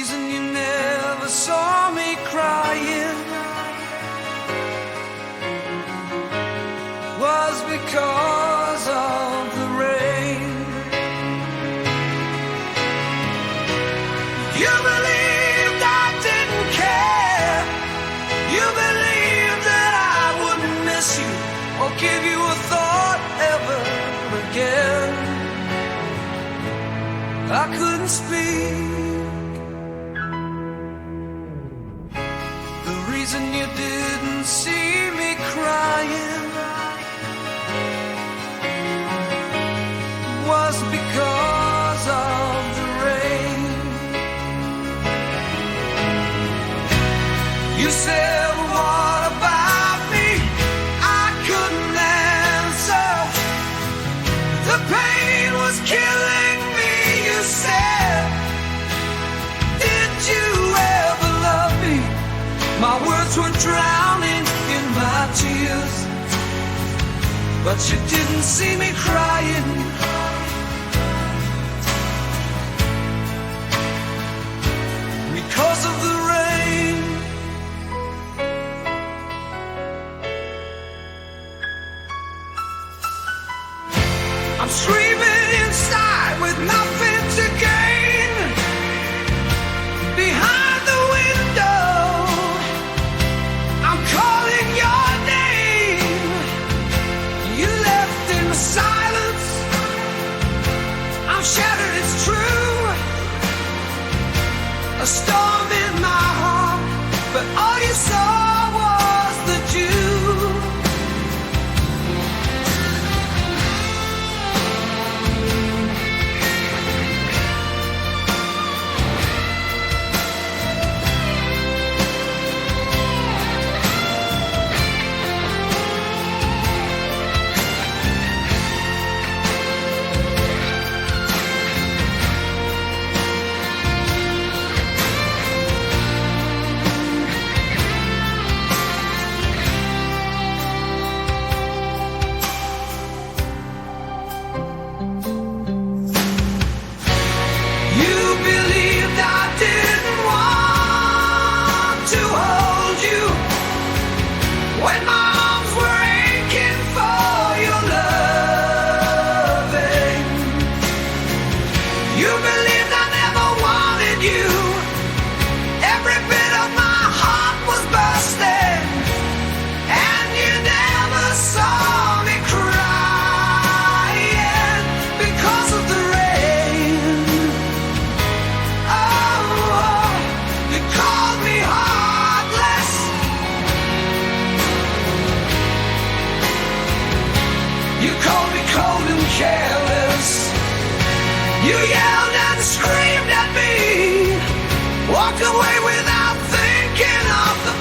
reason you never saw me crying was because of the rain. You believed I didn't care. You believed that I wouldn't miss you or give you a thought ever again. I couldn't speak. The reason you didn't see me crying was because of the rain. You said, what about me? I couldn't answer. The pain was killing me, you said. Did you ever love me? My words were drowning in my tears, but you didn't see me crying. Because of the rain. I'm screaming inside with nothing to gain. Behind the window, I'm calling your name. You left in silence. I'm shattered, it's true. A storm in my heart, but all you saw was the dew. When my arms were aching for your loving, you believed I never wanted you. Every bit of my heart was bursting, and you never saw me crying because of the rain. Oh, you called me heartless. You called me cold and careless. You yelled and screamed at me. Walked away without thinking of the